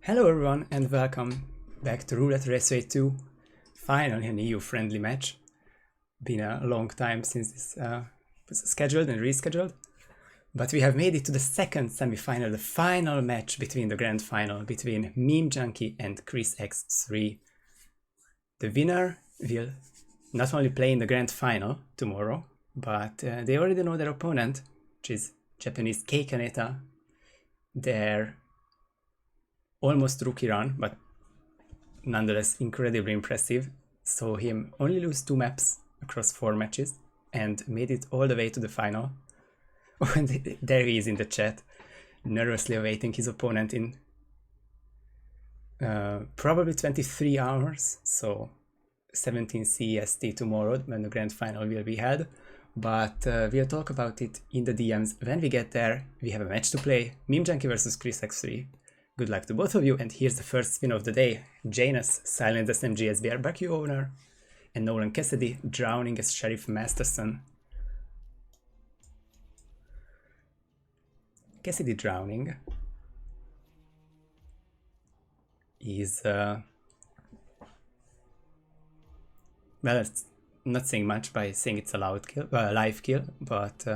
Hello everyone and welcome back to Roulette Raceway 2. Finally an EU-friendly match. Been a long time since this was scheduled and rescheduled. But we have made it to the second semi-final, the final match between the grand final between Meme Junkie and ChrisX3. The winner will not only play in the grand final tomorrow, but they already know their opponent, which is Japanese Keikaneta. Their almost rookie run, but nonetheless incredibly impressive. Saw him only lose 2 maps across 4 matches and made it all the way to the final. And there he is in the chat, nervously awaiting his opponent in probably 23 hours, so 17 CEST tomorrow when the grand final will be held. But we'll talk about it in the DMs when we get there. We have a match to play, Meme Junkie versus ChrisX3. Good luck to both of you, and here's the first spin of the day. Janus, Silent SMG as barbecue owner, and Nolan Cassidy drowning as Sheriff Masterson. Cassidy drowning is well, it's not saying much by saying it's a loud kill, live kill, but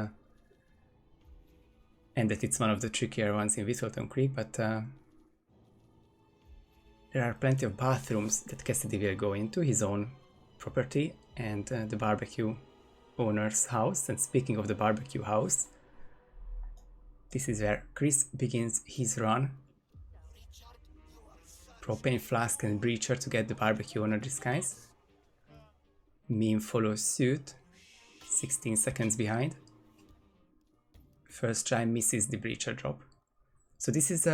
and that it's one of the trickier ones in Whittleton Creek, but there are plenty of bathrooms that Cassidy will go into, his own property, and the barbecue owner's house. And speaking of the barbecue house, this is where Chris begins his run. Propane flask and breacher to get the barbecue owner disguise. Meme follows suit, 16 seconds behind. First try misses the breacher drop. So this is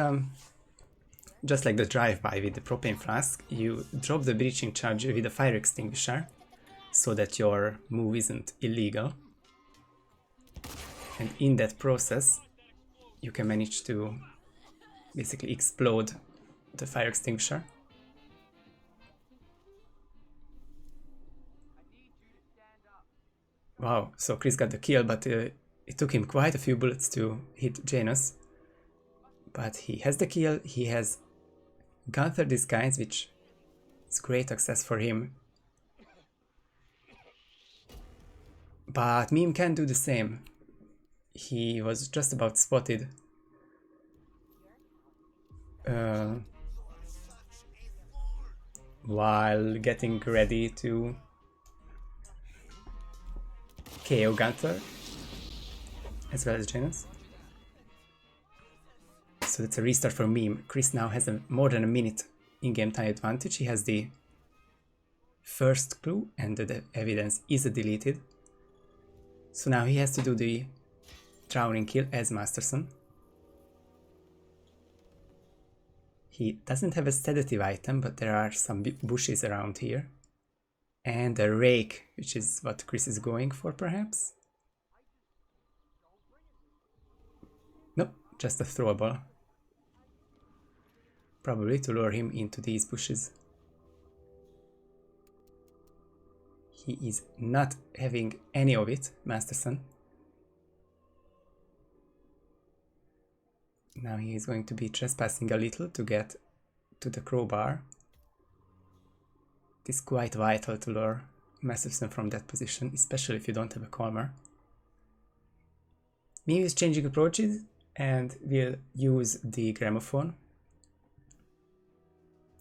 just like the drive-by with the propane flask. You drop the breaching charge with a fire extinguisher so that your move isn't illegal. And in that process, you can manage to basically explode the fire extinguisher. Wow, so Chris got the kill, but it took him quite a few bullets to hit Janus. But he has the kill, he has Gunther disguise, which is great success for him. But Meme can do the same. He was just about spotted while getting ready to KO Gunther as well as Janus. So that's a restart for Meme. Chris now has more than a minute in-game time advantage. He has the first clue and the evidence is deleted. So now he has to do the drowning kill as Masterson. He doesn't have a sedative item, but there are some bushes around here. And a rake, which is what Chris is going for perhaps. Nope, just a throwable. Probably to lure him into these bushes. He is not having any of it, Masterson. Now he is going to be trespassing a little to get to the crowbar. It is quite vital to lure Masterson from that position, especially if you don't have a calmer. Meme is changing approaches and will use the gramophone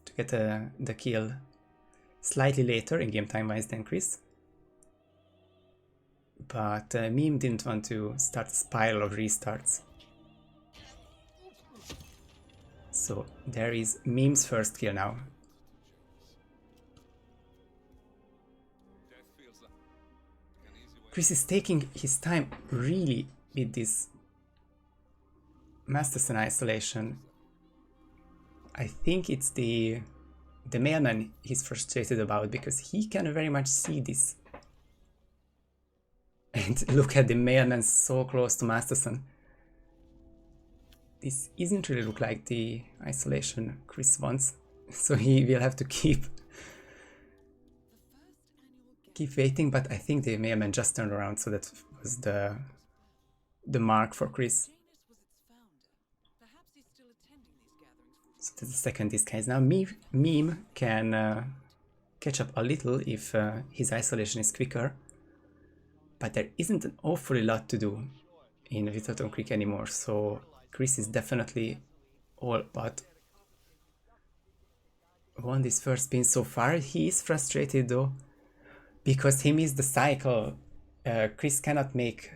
to get the kill slightly later in game time wise than Chris. But Meme didn't want to start a spiral of restarts. So there is Meme's first kill now. Chris is taking his time really with this Masterson isolation. I think it's the mailman he's frustrated about, because he can very much see this. And look at the mailman so close to Masterson. This isn't really look like the isolation Chris wants, so he will have to keep waiting. But I think the mailman just turned around, so that was the mark for Chris. So that's the second disguise. Now Meme can catch up a little if his isolation is quicker, but there isn't an awfully lot to do in Whittleton Creek anymore, so Chris is definitely all but won this first spin so far. He is frustrated though, because he missed the cycle. Chris cannot make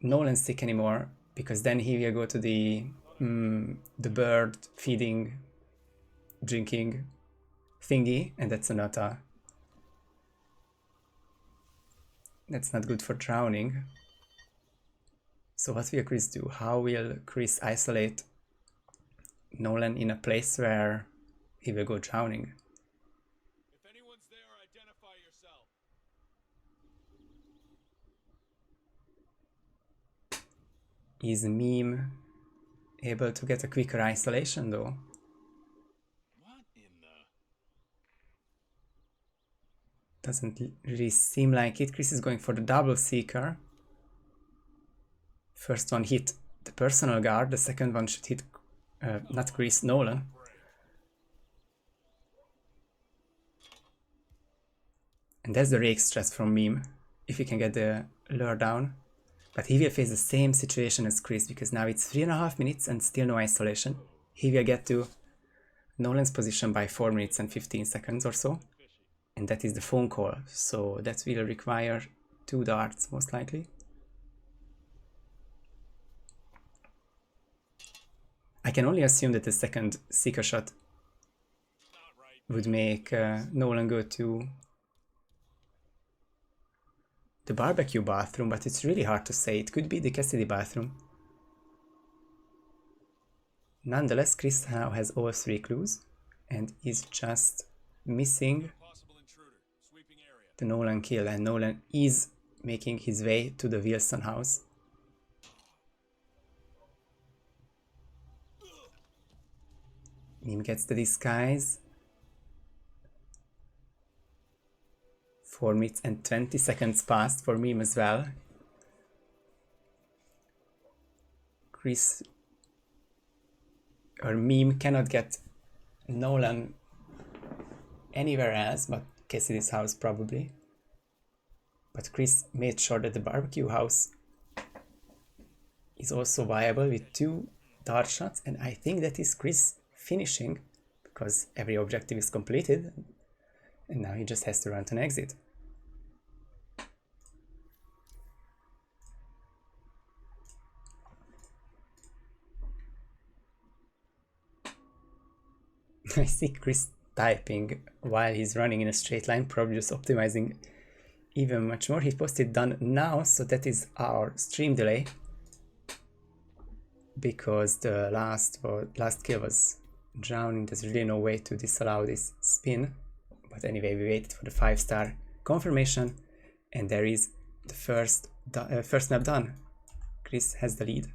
Nolan stick anymore, because then he will go to the bird feeding, drinking thingy, and that's not good for drowning. So what will Chris do? How will Chris isolate Nolan in a place where he will go drowning? If anyone's there, identify yourself. Is Meme able to get a quicker isolation though? What in the... Doesn't really seem like it. Chris is going for the double seeker. First one hit the personal guard, the second one should hit not Chris, Nolan. And that's the rake stress from Meme, if he can get the lure down. But he will face the same situation as Chris, because now it's 3.5 minutes and still no isolation. He will get to Nolan's position by 4 minutes and 15 seconds or so. And that is the phone call, so that will require 2 darts most likely. I can only assume that the second seeker shot would make Nolan go to the barbecue bathroom, but it's really hard to say. It could be the Cassidy bathroom. Nonetheless, Chris now has all 3 clues and is just missing the Nolan kill, and Nolan is making his way to the Wilson house. Meme gets the disguise. 4 minutes and 20 seconds passed for Meme as well. Chris or Meme cannot get Nolan anywhere else but Cassidy's house probably. But Chris made sure that the barbecue house is also viable with 2 dart shots, and I think that is Chris finishing, because every objective is completed and now he just has to run to an exit. I see Chris typing while he's running in a straight line, probably just optimizing even much more. He posted done now, so that is our stream delay, because the last kill was drowning. There's really no way to disallow this spin, but anyway, we waited for the 5-star confirmation, and there is the first map done. Chris has the lead.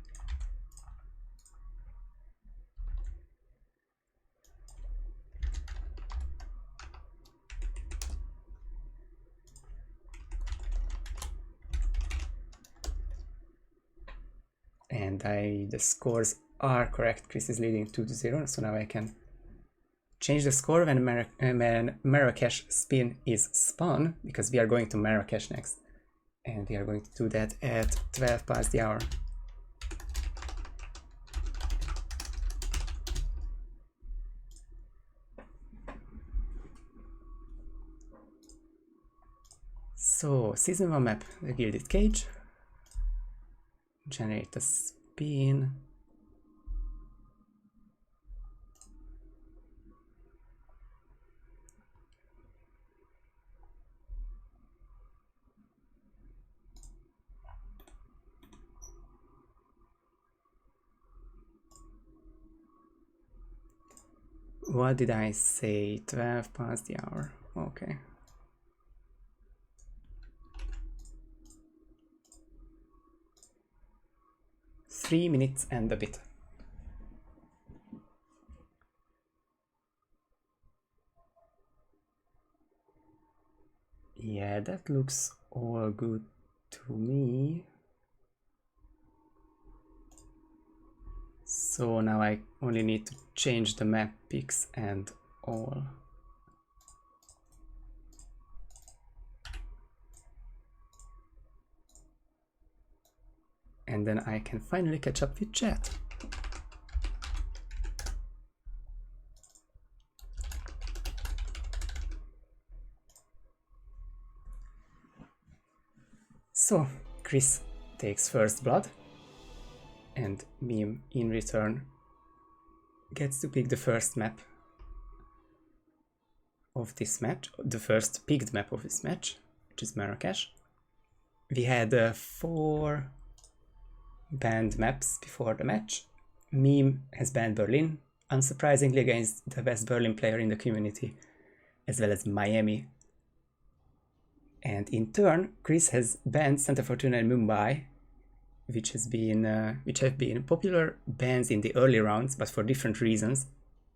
And the scores are correct. Chris is leading 2-0, so now I can change the score when Marrakesh spin is spun, because we are going to Marrakesh next, and we are going to do that at 12 past the hour. So, Season 1 map, the Gilded Cage. Generate a spin. What did I say? 12 past the hour. Okay. Three minutes and a bit. Yeah, that looks all good to me. So now I only need to change the map pics and all. And then I can finally catch up with chat. So, Chris takes first blood, and Meme in return gets to pick the first map of this match, the first picked map of this match, which is Marrakesh. We had 4 banned maps before the match. Meme has banned Berlin, unsurprisingly against the best Berlin player in the community, as well as Miami. And in turn, Chris has banned Santa Fortuna and Mumbai, which have been popular bans in the early rounds, but for different reasons.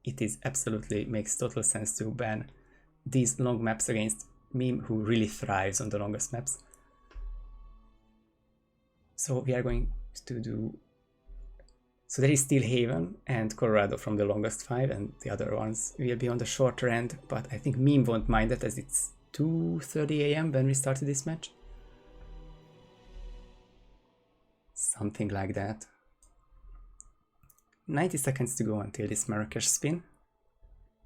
It is absolutely makes total sense to ban these long maps against Meme, who really thrives on the longest maps. So we are going to do. So there is still Haven and Colorado from the longest 5, and the other ones will be on the shorter end. But I think Meme won't mind it, as it's 2:30 a.m. when we started this match. Something like that. 90 seconds to go until this Marrakesh spin.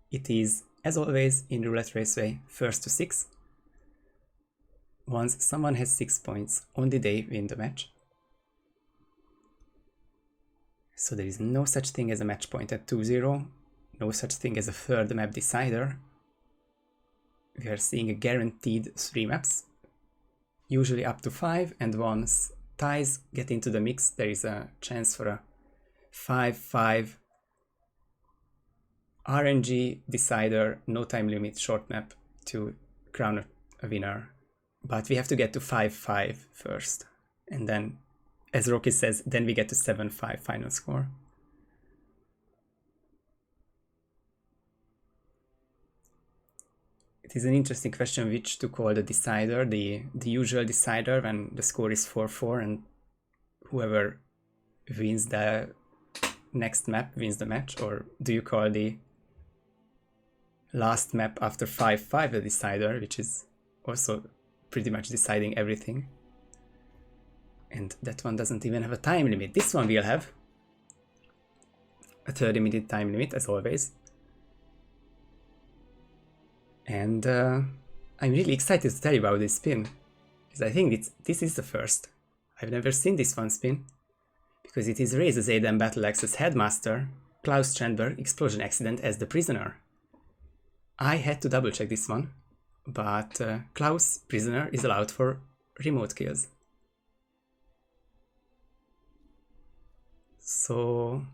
It is, as always, in Roulette Raceway, first to 6. Once someone has 6 points, only they win the match. So there is no such thing as a match point at 2-0, no such thing as a third map decider. We are seeing a guaranteed 3 maps, usually up to 5, and once ties get into the mix, there is a chance for a 5-5 RNG decider, no time limit short map to crown a winner. But we have to get to 5-5 first, and then, as Rocky says, then we get to 7-5 final score. It is an interesting question which to call the decider, the usual decider when the score is 4-4 and whoever wins the next map wins the match, or do you call the last map after 5-5 the decider, which is also pretty much deciding everything. And that one doesn't even have a time limit. This one will have a 30-minute time limit, as always. And I'm really excited to tell you about this spin, because I think this is the first. I've never seen this one spin, because it is Razor's Aidan Battle Axe's Headmaster, Klaus Strandberg, Explosion Accident as the prisoner. I had to double check this one, but Klaus, prisoner, is allowed for remote kills. So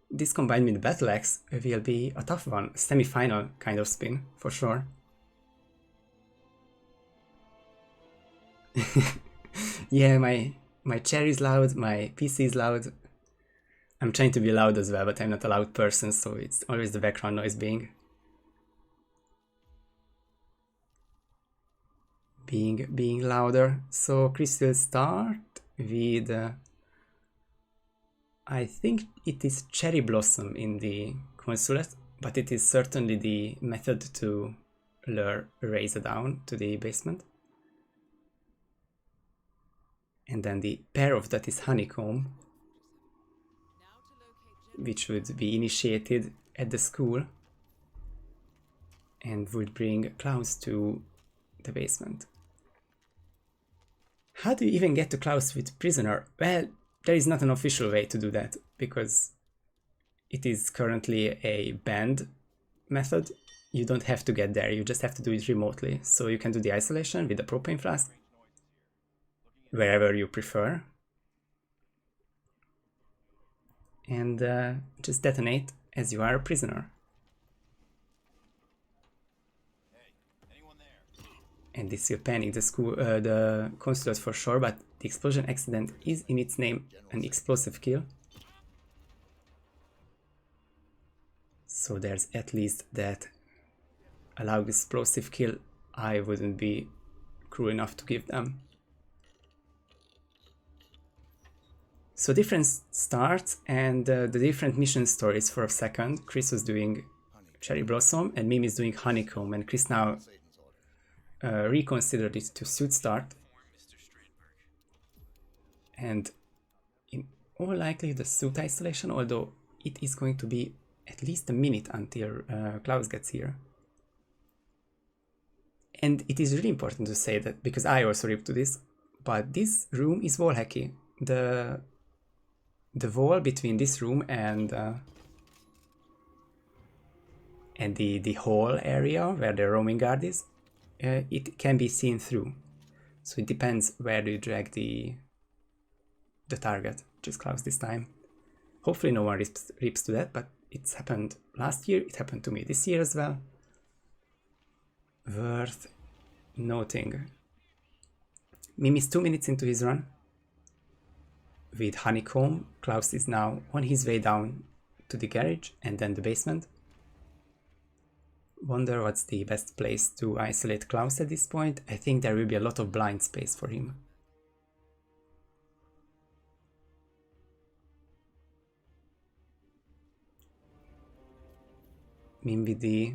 this combined with the Battle Axe will be a tough one, semi-final kind of spin, for sure. Yeah, my chair is loud, my PC is loud. I'm trying to be loud as well, but I'm not a loud person, so it's always the background noise being louder. So Chris will start with I think it is Cherry Blossom in the consulate, but it is certainly the method to lure Razor down to the basement. And then the pair of that is Honeycomb, which would be initiated at the school and would bring Klaus to the basement. How do you even get to Klaus with prisoner? Well, there is not an official way to do that, because it is currently a banned method. You don't have to get there, you just have to do it remotely. So you can do the isolation with the propane flask, wherever you prefer. And just detonate as you are a prisoner. And this will panic the school, the consulate for sure, but the explosion accident is in its name an explosive kill. So there's at least that. Allow explosive kill, I wouldn't be cruel enough to give them. So different starts and the different mission stories for a second. Chris was doing Cherry Blossom and Meme is doing Honeycomb, and Chris now reconsidered it to Suit Start. And in all likelihood the Suit Isolation, although it is going to be at least a minute until Klaus gets here. And it is really important to say that, because I also ripped to this, but this room is wall hacky. The wall between this room and the hall area where the roaming guard is, it can be seen through. So it depends where you drag the target, which is Klaus this time. Hopefully no one rips to that, but it's happened last year, it happened to me this year as well. Worth noting. Meme is 2 minutes into his run. With Honeycomb, Klaus is now on his way down to the garage and then the basement. Wonder what's the best place to isolate Klaus at this point. I think there will be a lot of blind space for him. Meme with the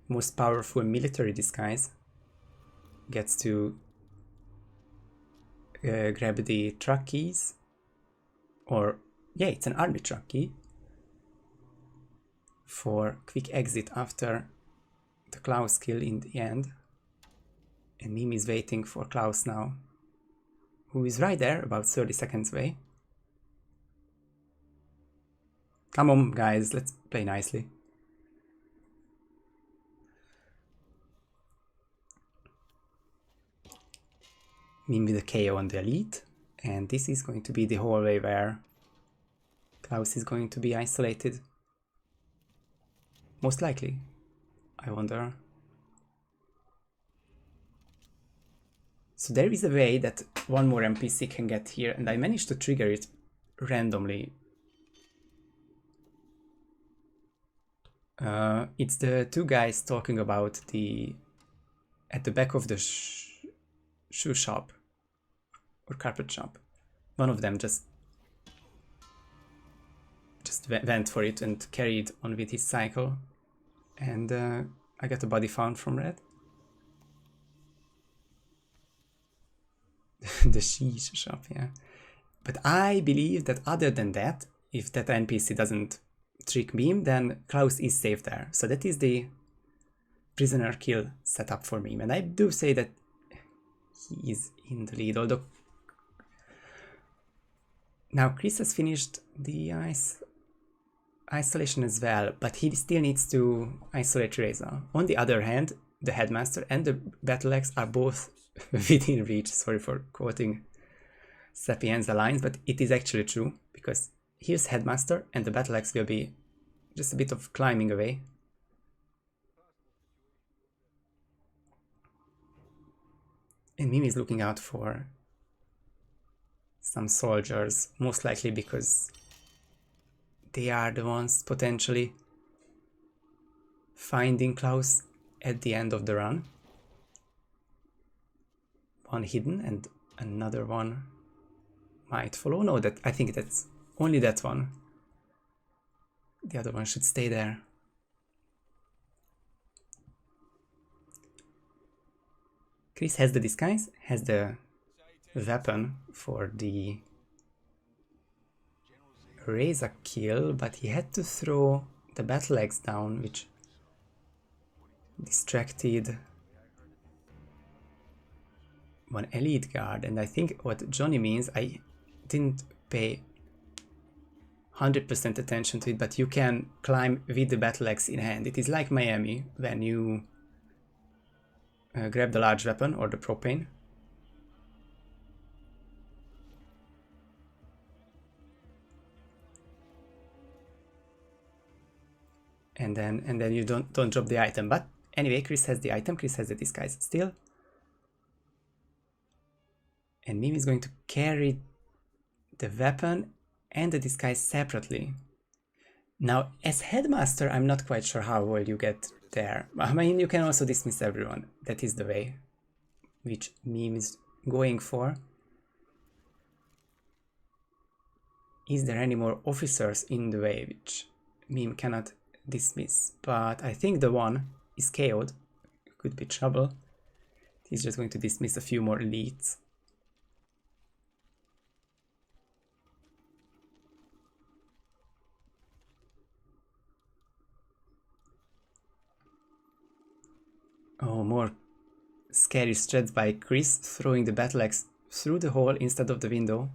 most powerful military disguise gets to grab the truck keys, or yeah, it's an army truck key for quick exit after the Klaus kill in the end. And Meme is waiting for Klaus now, who is right there, about 30 seconds away. Come on guys, let's play nicely. Meme with a KO on the elite, and this is going to be the hallway where Klaus is going to be isolated. Most likely, I wonder. So there is a way that one more NPC can get here, and I managed to trigger it randomly. It's the two guys talking about at the back of the shoe shop or carpet shop. One of them just went for it and carried on with his cycle, and I got a body found from Red. The sheesh shop, yeah. But I believe that other than that, if that NPC doesn't trick Meme, then Klaus is safe there. So that is the prisoner kill setup for Meme, and I do say that he is in the lead, although now Chris has finished the isolation as well, but he still needs to isolate Reza. On the other hand, the Headmaster and the Battle Axe are both within reach. Sorry for quoting Sapienza lines, but it is actually true, because here's Headmaster and the Battle Axe will be just a bit of climbing away. And Meme is looking out for some soldiers, most likely because they are the ones potentially finding Klaus at the end of the run. One hidden and another one might follow. No, I think that's only that one. The other one should stay there. Chris has the disguise, has the weapon for the Reza kill, but he had to throw the Battle Axe down, which distracted one elite guard. And I think what Johnny means, I didn't pay 100% attention to it, but you can climb with the Battle Axe in hand. It is like Miami when you grab the large weapon or the propane. And then you don't drop the item. But anyway, Chris has the item, Chris has the disguise still. And Meme is going to carry the weapon and the disguise separately. Now, as Headmaster, I'm not quite sure how well you get there. I mean, you can also dismiss everyone. That is the way which Meme is going for. is there any more officers in the way, which Meme cannot dismiss, but I think the one is KO'd. Could be trouble. He's just going to dismiss a few more elites. Oh, more scary strats by Chris, throwing the battle axe through the hole instead of the window.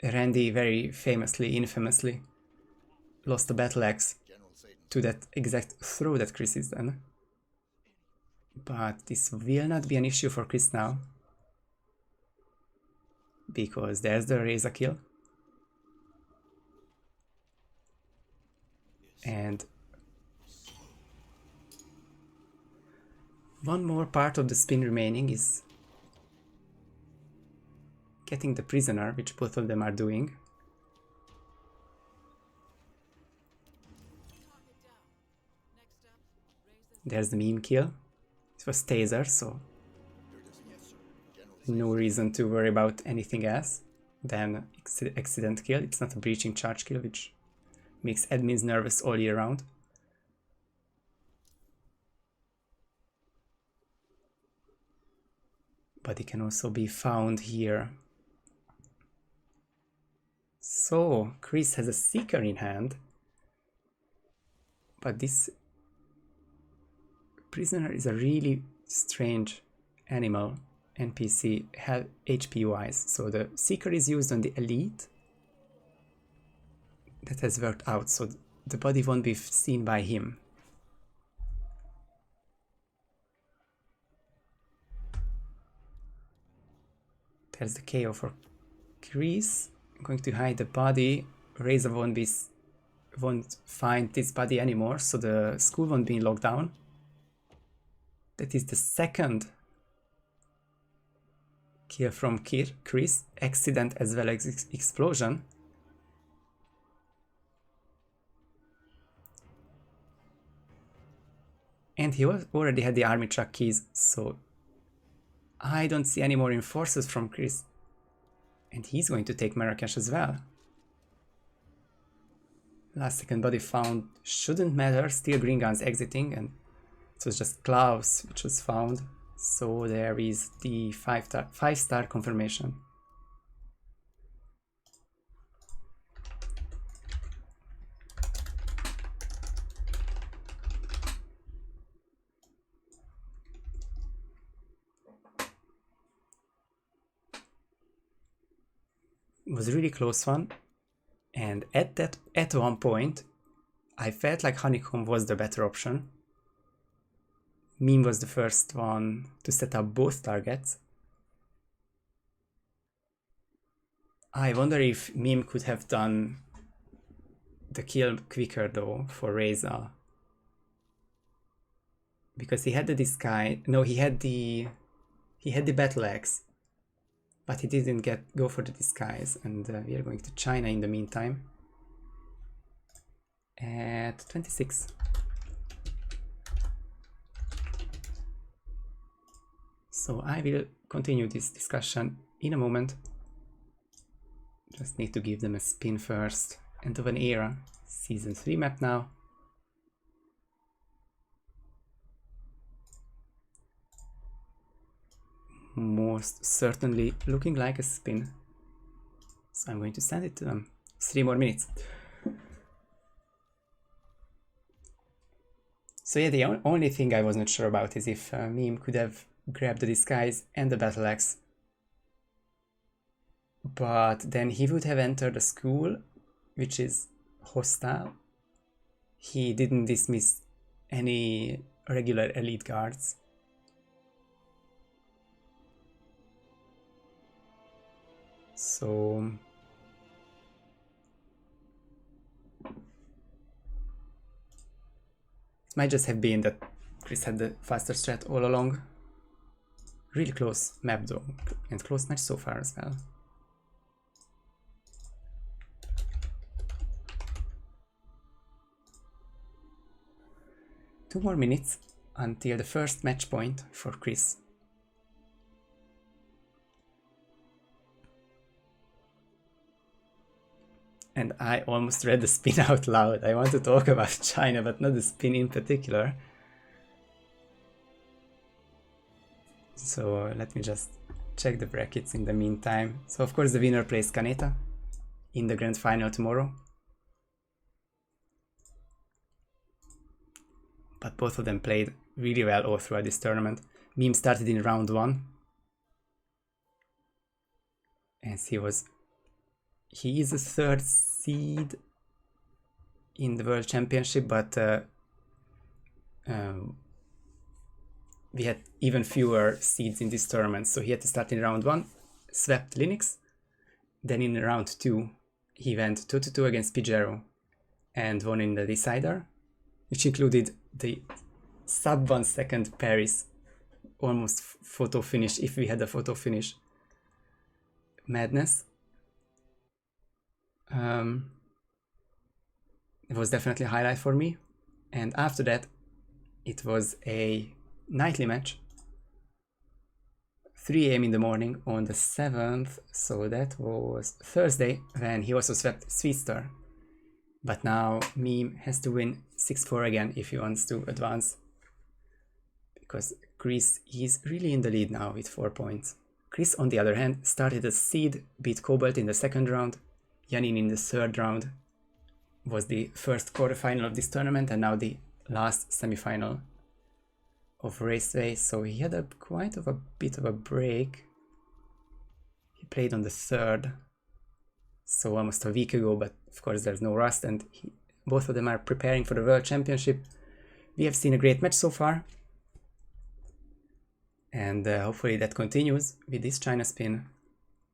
Randy very famously, infamously, lost the battle axe to that exact throw that Chris is done. But this will not be an issue for Chris now, because there's the razor kill. And one more part of the spin remaining is getting the prisoner, which both of them are doing. There's the meme kill. It was taser, so no reason to worry about anything else than accident kill. It's not a breaching charge kill, which makes admins nervous all year round. But it can also be found here. So, Chris has a Seeker in hand, but this prisoner is a really strange animal, NPC, HP-wise. So the Seeker is used on the elite. That has worked out, so the body won't be seen by him. There's the KO for Chris. I'm going to hide the body. Razor won't find this body anymore, so the school won't be in lockdown. That is the second kill from Chris. Accident as well as explosion. And he already had the army truck keys, so I don't see any more enforcers from Chris. And he's going to take Marrakesh as well. Last second body found shouldn't matter, still green guns exiting, and it was just Klaus which was found. So there is the 5-star confirmation. It was a really close one, and at one point I felt like Honeycomb was the better option. Meme was the first one to set up both targets. I wonder if Meme could have done the kill quicker though for Reza, because he had the disguise. No, he had the battle axe, but he didn't go for the disguise, and we are going to China in the meantime at 26. So I will continue this discussion in a moment. Just need to give them a spin first. End of an era, season 3 map now. Most certainly looking like a spin. So I'm going to send it to them. 3 more minutes. So yeah, the only thing I was not sure about is if Meme could have grabbed the disguise and the battle axe. But then he would have entered the school, which is hostile. He didn't dismiss any regular elite guards. So it might just have been that Chris had the faster strat all along. Really close map though, and close match so far as well. Two more minutes until the first match point for Chris. And I almost read the spin out loud. I want to talk about China, but not the spin in particular. So let me just check the brackets in the meantime. So of course the winner plays Kaneta in the grand final tomorrow. But both of them played really well all throughout this tournament. Meme started in round 1. And he is a 3rd seed in the World Championship, but we had even fewer seeds in this tournament, so he had to start in round 1, swept Linux. Then in round 2, he went 2-2 against Pigiero and won in the decider, which included the sub 1 second Paris, almost photo finish, if we had a photo finish. Madness. It was definitely a highlight for me. And after that, it was a nightly match. 3 AM in the morning on the 7th, so that was Thursday, when he also swept Sweetstar. But now Meme has to win 6-4 again if he wants to advance. Because Chris is really in the lead now with 4 points. Chris, on the other hand, started as seed, beat Cobalt in the 2nd round, Yanin in the 3rd round, was the first quarterfinal of this tournament, and now the last semifinal of Raceway, so he had quite a bit of a break. He played on the 3rd, so almost a week ago, but of course there's no rust, and both of them are preparing for the World Championship. We have seen a great match so far, and hopefully that continues with this China spin.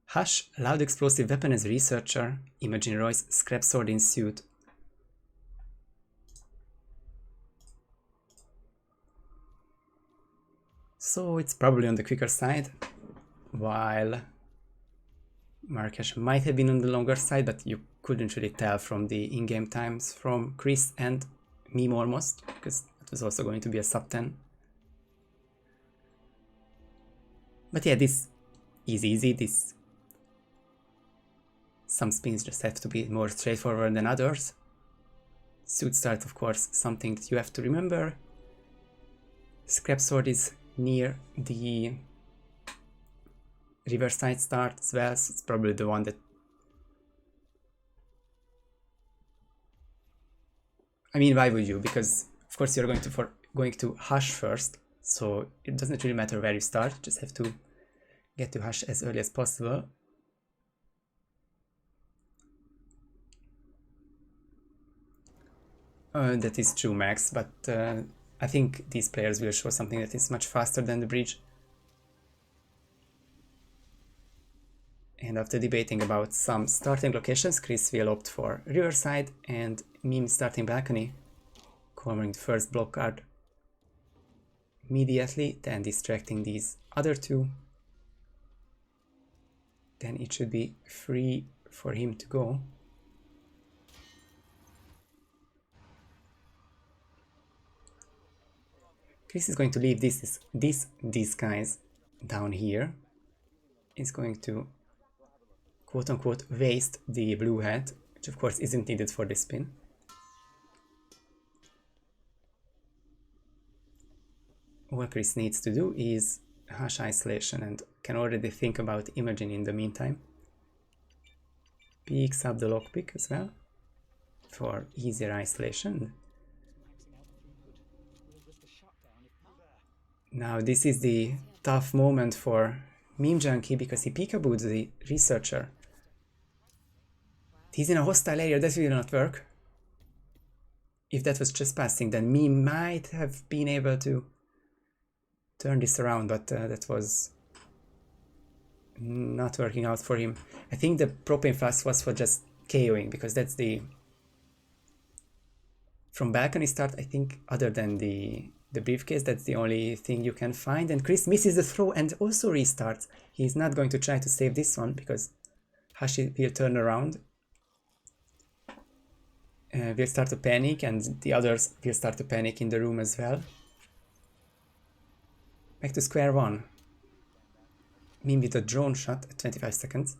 Hush, loud explosive weapon as researcher, Imogen Royce, scrap sword in suit. So it's probably on the quicker side, while Marrakesh might have been on the longer side, but you couldn't really tell from the in-game times from Chris and Meme almost, because it was also going to be a sub 10. But yeah, this is easy. Some spins just have to be more straightforward than others. Suit start, of course, something that you have to remember. Scrap sword is near the riverside start as well, so it's probably the one that... I mean, why would you? Because of course you're going to Hush first, so it doesn't really matter where you start, you just have to get to Hush as early as possible. That is true, Max, but I think these players will show something that is much faster than the bridge. And after debating about some starting locations, Chris will opt for Riverside and Meme starting balcony, covering the first block card immediately, then distracting these other two. Then it should be free for him to go. Chris is going to leave these guys down here. He's going to quote-unquote waste the blue hat, which of course isn't needed for this spin. All Chris needs to do is Hush isolation, and can already think about Imogen in the meantime. Picks up the lockpick as well for easier isolation. Now this is the tough moment for Meme Junkie because he peekabooed the researcher. He's in a hostile area, that will not work. If that was trespassing, then Meme might have been able to turn this around, but that was not working out for him. I think the propane flask was for just KOing, because that's the... From balcony start, I think, other than the briefcase, that's the only thing you can find. And Chris misses the throw and also restarts. He's not going to try to save this one because Hashi will turn around. Will start to panic, and the others will start to panic in the room as well. Back to square one. Meme with a drone shot at 25 seconds.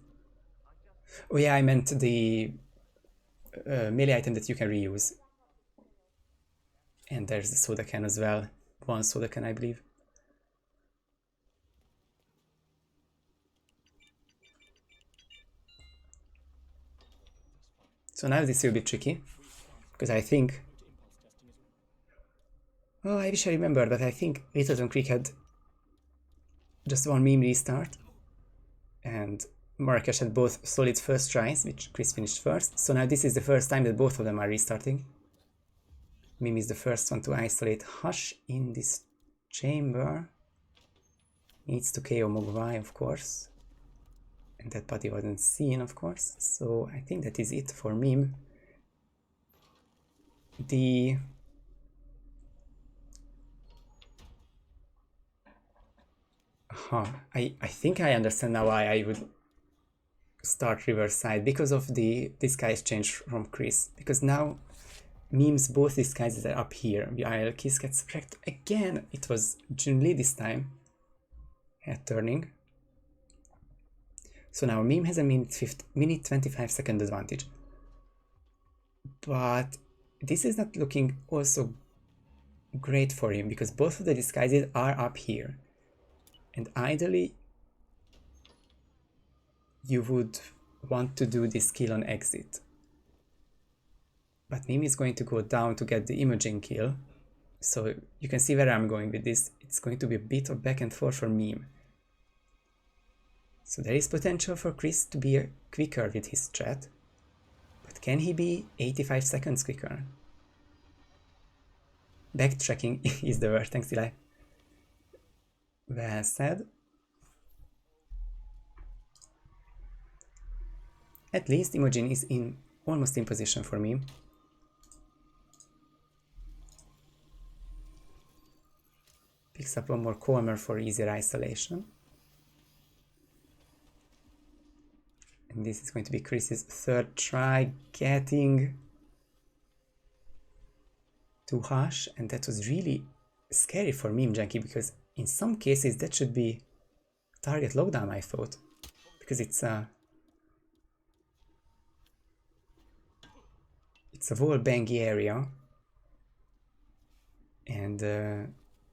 Oh yeah, I meant the melee item that you can reuse. And there's the soda can as well. One soda can, I believe. So now this will be tricky, because I think... Oh, I wish I remembered, but I think Whittleton Creek had just one meme restart, and Marrakesh had both solid first tries, which Chris finished first. So now this is the first time that both of them are restarting. Meme is the first one to isolate Hush in this chamber. Needs to KO Mogwai, of course. And that body wasn't seen, of course. So I think that is it for Meme. I think I understand now why I would start reverse side, because of the disguise change from Chris. Because now Meme's both disguises are up here. While Kiss gets wrecked again. It was Junli this time. Head turning. So now Meme has a minute 25 second advantage. But this is not looking also great for him, because both of the disguises are up here. And ideally, you would want to do this kill on exit. But Meme is going to go down to get the imaging kill. So you can see where I'm going with this. It's going to be a bit of back and forth for Meme. So there is potential for Chris to be quicker with his strat. But can he be 85 seconds quicker? Backtracking is the word, thanks Eli. Well said. At least Imogen is almost in position for me. Picks up one more corner for easier isolation. And this is going to be Chris's third try, getting to Hush, and that was really scary for Meme Junkie, because in some cases that should be target lockdown, I thought, because it's a wall bangy area, and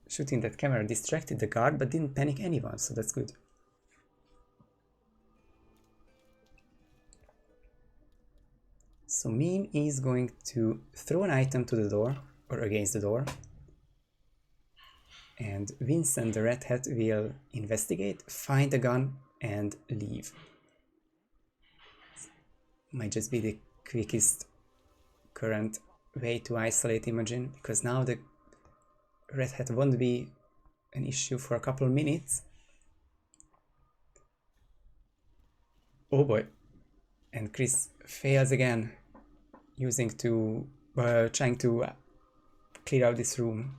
shooting that camera distracted the guard but didn't panic anyone, so that's good. So Meme is going to throw an item to the door, or against the door, and Vincent the Red Hat will investigate, find a gun, and leave. Might just be the quickest current way to isolate Imogen, because now the Red Hat won't be an issue for a couple minutes. Oh boy. And Chris fails again, trying to clear out this room.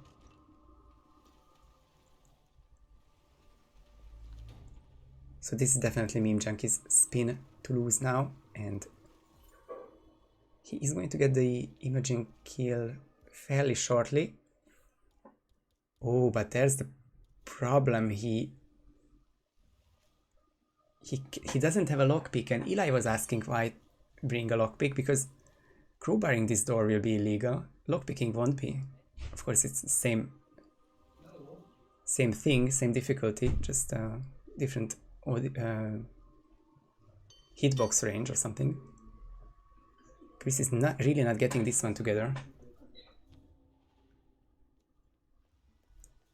So this is definitely Meme Junkie's spin to lose now, and he is going to get the imaging kill fairly shortly. Oh, but there's the problem. He doesn't have a lockpick, and Eli was asking why bring a lockpick, because crowbarring this door will be illegal. Lockpicking won't be. Of course, it's the same thing, same difficulty, just different hitbox range or something. Chris is really not getting this one together.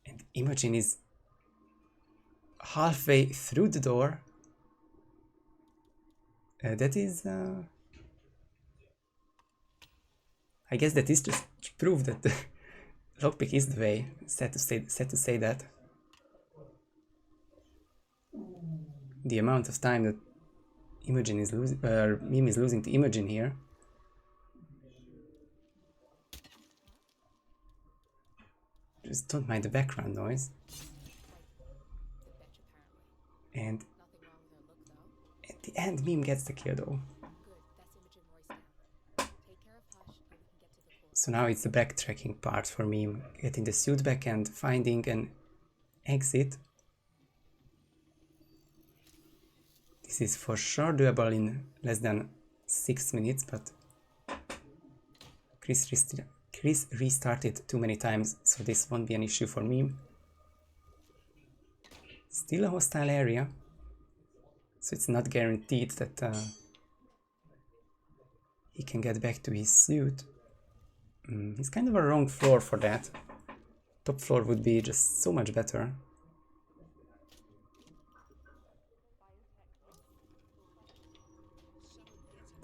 And Imogen is halfway through the door. That is... I guess that is just proof that the lockpick is the way. Sad to say that. The amount of time that Imogen is losing, Meme is losing to Imogen here. Just don't mind the background noise. And at the end, Meme gets the kill though. So now it's the backtracking part for Meme, getting the suit back and finding an exit. This is for sure doable in less than 6 minutes, but Chris restarted too many times, so this won't be an issue for Meme. Still a hostile area, so it's not guaranteed that he can get back to his suit. He's kind of a wrong floor for that. Top floor would be just so much better.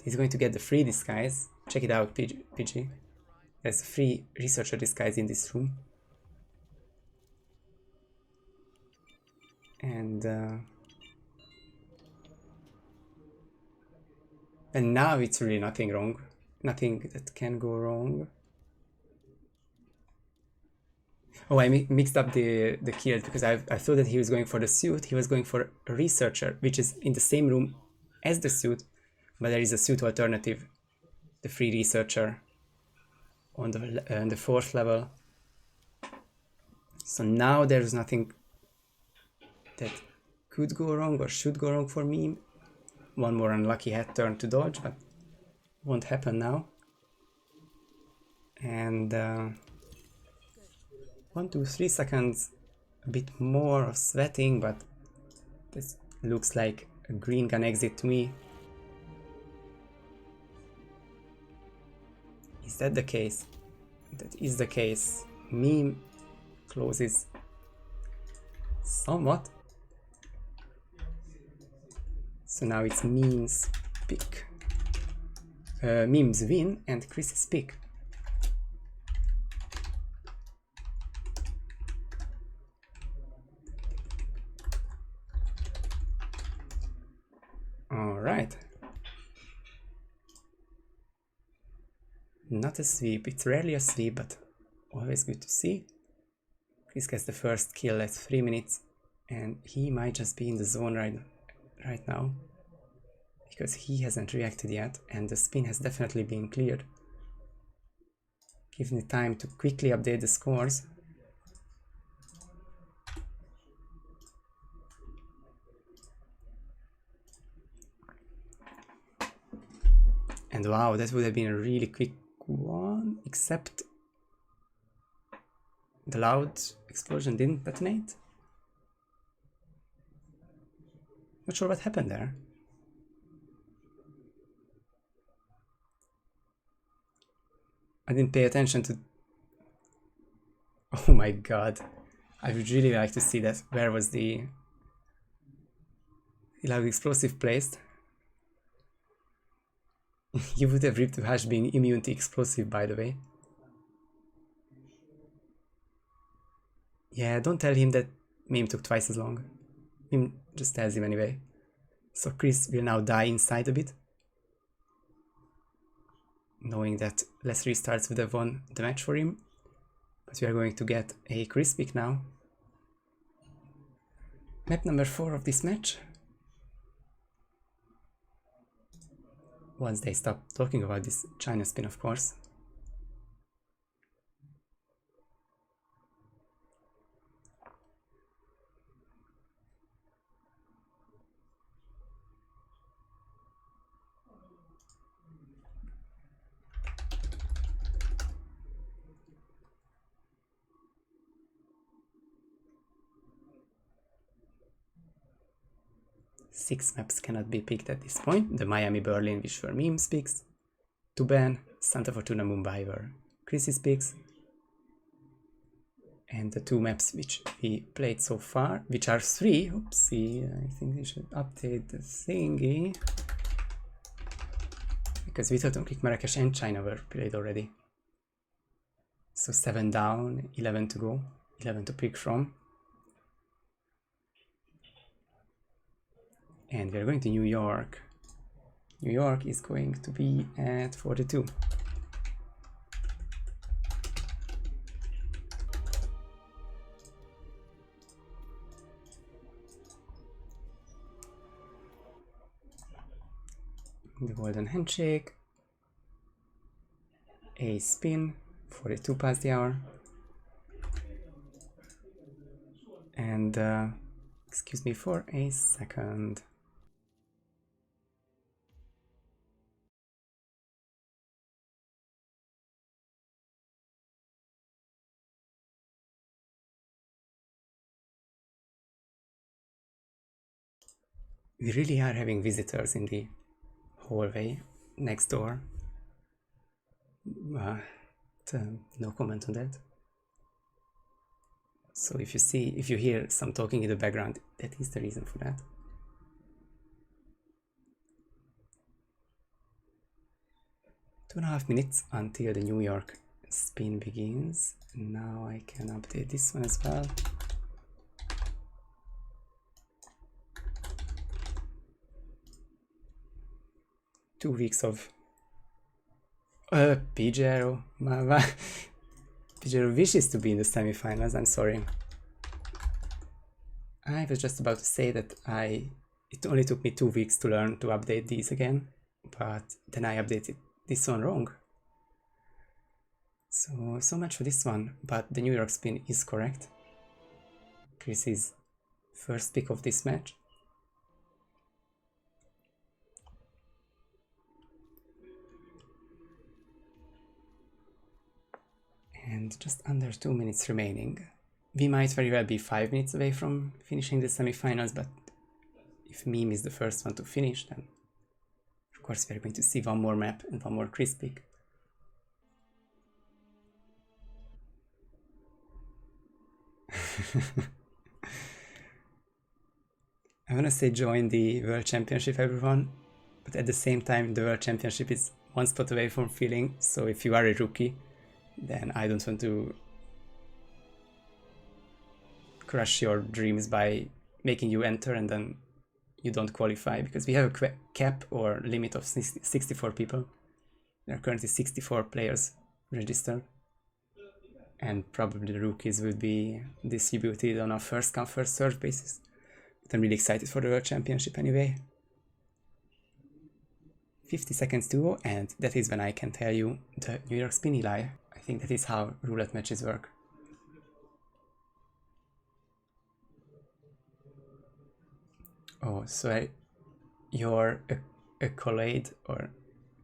He's going to get the free disguise. Check it out, PG. There's a free researcher disguise in this room. And now it's really nothing wrong. Nothing that can go wrong. Oh, I mixed up the kills because I thought that he was going for the suit. He was going for a researcher, which is in the same room as the suit, but there is a suit alternative, the free researcher, on the 4th level. So now there's nothing that could go wrong or should go wrong for me. One more unlucky head turn to dodge, but won't happen now. And 1, 2, 3 seconds, a bit more of sweating, but this looks like a green gun exit to me. Is that the case? That is the case. Meme closes somewhat. So now it's Meme's pick. Meme's win and Chris's pick. Alright. Not a sweep, it's rarely a sweep, but always good to see. Chris gets the first kill at 3 minutes, and he might just be in the zone right now, because he hasn't reacted yet, and the spin has definitely been cleared. Give me time to quickly update the scores. And wow, that would have been a really quick one, except the loud explosion didn't detonate. Not sure what happened there. I didn't pay attention to... Oh my god. I would really like to see that. Where was the loud explosive placed? You would have ripped Hash being immune to explosive, by the way. Yeah, don't tell him that Meme took twice as long. Meme just tells him anyway. So Chris will now die inside a bit, knowing that less restarts would have won the match for him. But we are going to get a Chris pick now. Map number 4 of this match. Once they stop talking about this China spin, of course. Six maps cannot be picked at this point. The Miami Berlin, which were Meme's picks. Tuban, Santa Fortuna Mumbai were Chris's picks. And the 2 maps which we played so far, which are 3. Oopsie, I think they should update the thingy. Because Whittleton, Marrakesh and China were played already. So 7 down, 11 to go, 11 to pick from. And we're going to New York. New York is going to be at 42. The golden handshake. A spin, 42 past the hour. And excuse me for a second. We really are having visitors in the hallway next door. But no comment on that. So if you hear some talking in the background, that is the reason for that. Two and a half minutes until the New York spin begins. Now I can update this one as well. Two weeks of Pigiero. Pigiero wishes to be in the semifinals. I'm sorry. I was just about to say that it only took me 2 weeks to learn to update these again, but then I updated this one wrong. So much for this one, but the New York spin is correct. Chris's first pick of this match. And just under 2 minutes remaining. We might very well be 5 minutes away from finishing the semifinals, but if Meme is the first one to finish, then of course we're going to see one more map and one more Chris pick. I wanna say join the World Championship, everyone, but at the same time the World Championship is one spot away from filling, so if you are a rookie, then I don't want to crush your dreams by making you enter and then you don't qualify, because we have a cap or limit of 64 people. There are currently 64 players registered, and probably the rookies will be distributed on a first come first serve basis. But I'm really excited for the World Championship anyway. 50 seconds to go, and that is when I can tell you the New York spin, Eli. I think that is how roulette matches work. Oh, so your accolade or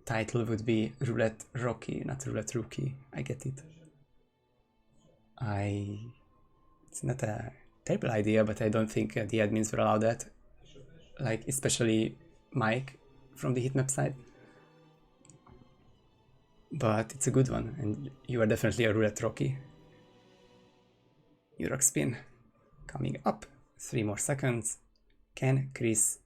title would be Roulette Rocky, not Roulette Rookie. I get it. It's not a terrible idea, but I don't think the admins will allow that. Like, especially Mike from the HITMAN side. But it's a good one, and you are definitely a Roulette Rocky. New York spin coming up. 3 more seconds. Can Chris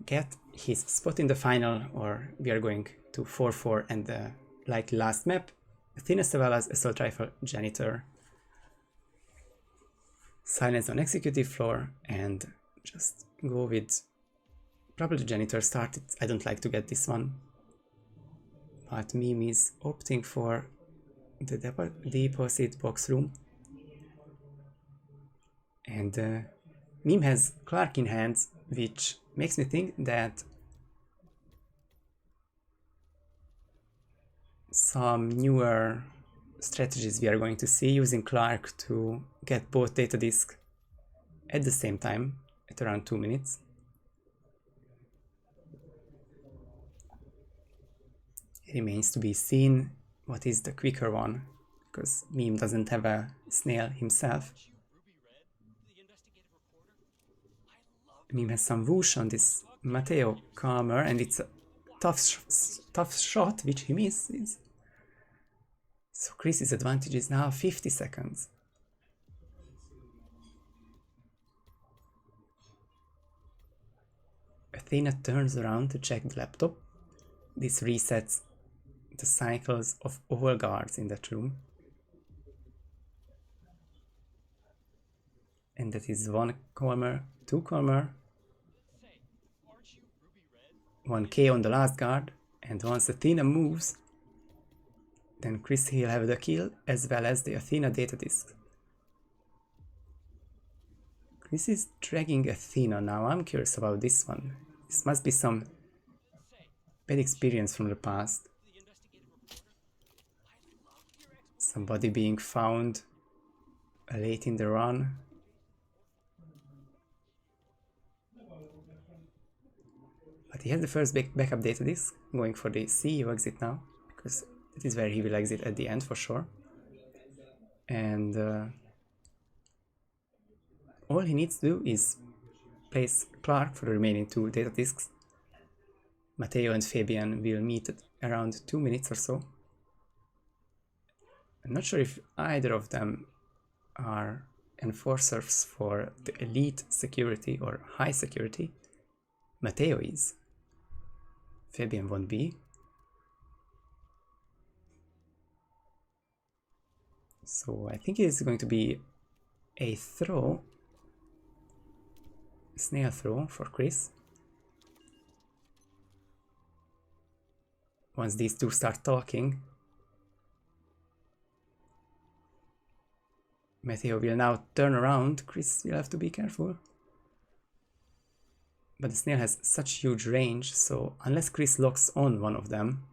get his spot in the final, or we are going to 4-4 and the likely last map? Athena Savella's Assault Rifle Janitor. Silence on executive floor, and just go with probably the Janitor start. I don't like to get this one, but Meme is opting for the deposit box room, and Meme has Clark in hands, which makes me think that some newer strategies we are going to see using Clark to get both data disks at the same time at around 2 minutes. It remains to be seen what is the quicker one, because Meme doesn't have a snail himself. Meme has some whoosh on this Matteo Calmer, and it's a tough shot, which he misses. So Chris's advantage is now 50 seconds. Athena turns around to check the laptop. This resets the cycles of all guards in that room. And that is 1 Calmer, 2 Calmer, 1K on the last guard, and once Athena moves, then Chris will have the kill as well as the Athena data disk. Chris is dragging Athena now. I'm curious about this one. This must be some bad experience from the past. Somebody being found late in the run. But he has the first backup data disk, going for the CEO exit now, because it is where he will exit at the end for sure. And all he needs to do is place Clark for the remaining 2 data discs. Matteo and Fabian will meet at around 2 minutes or so. I'm not sure if either of them are enforcers for the elite security or high security. Matteo is. Fabian won't be. So I think it's going to be a throw, snail throw for Chris. Once these two start talking, Matteo will now turn around. Chris will have to be careful. But the snail has such huge range, so unless Chris locks on one of them,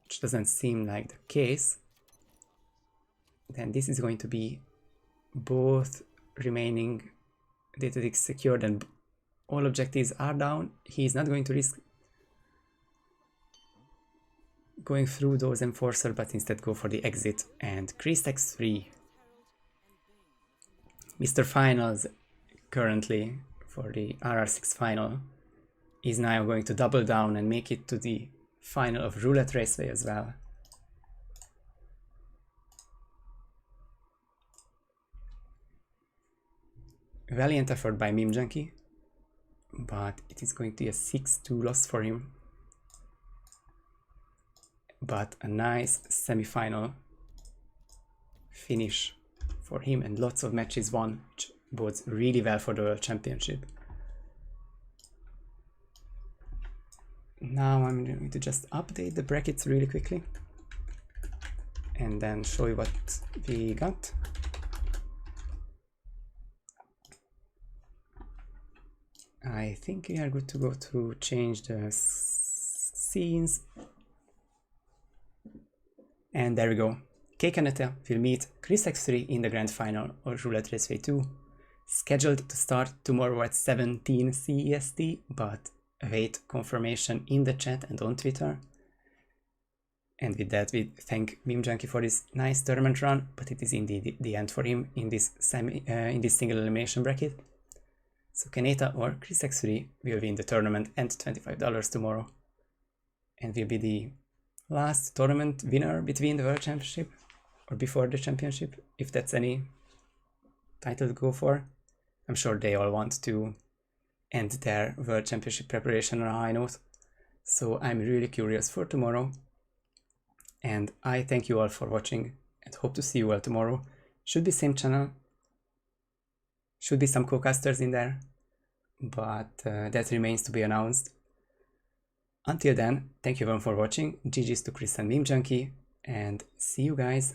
which doesn't seem like the case, then this is going to be both remaining data discs secured and all objectives are down. He's not going to risk going through those enforcers, but instead go for the exit. And ChrisX3, Mr. Finals currently for the RR6 final, is now going to double down and make it to the final of Roulette Raceway as well. Valiant effort by Meme Junkie, but it is going to be a 6-2 loss for him. But a nice semi-final finish for him and lots of matches won, which bodes really well for the World Championship. Now I'm going to just update the brackets really quickly and then show you what we got. I think we are good to go to change the scenes. And there we go. Cake and Netta will meet ChrisX3 in the grand final of Roulette Raceway 2. Scheduled to start tomorrow at 17 CEST, but await confirmation in the chat and on Twitter. And with that, we thank Meme Junkie for this nice tournament run, but it is indeed the end for him in this single elimination bracket. So Kaneta or ChrisX3 will win the tournament and $25 tomorrow, and will be the last tournament winner between the World Championship or before the championship, if that's any title to go for. I'm sure they all want to end their World Championship preparation on a high note, so I'm really curious for tomorrow. And I thank you all for watching and hope to see you all tomorrow. Should be same channel, should be some co-casters in there, but that remains to be announced. Until then, thank you everyone for watching. GG's to Chris and Meme Junkie, and see you guys.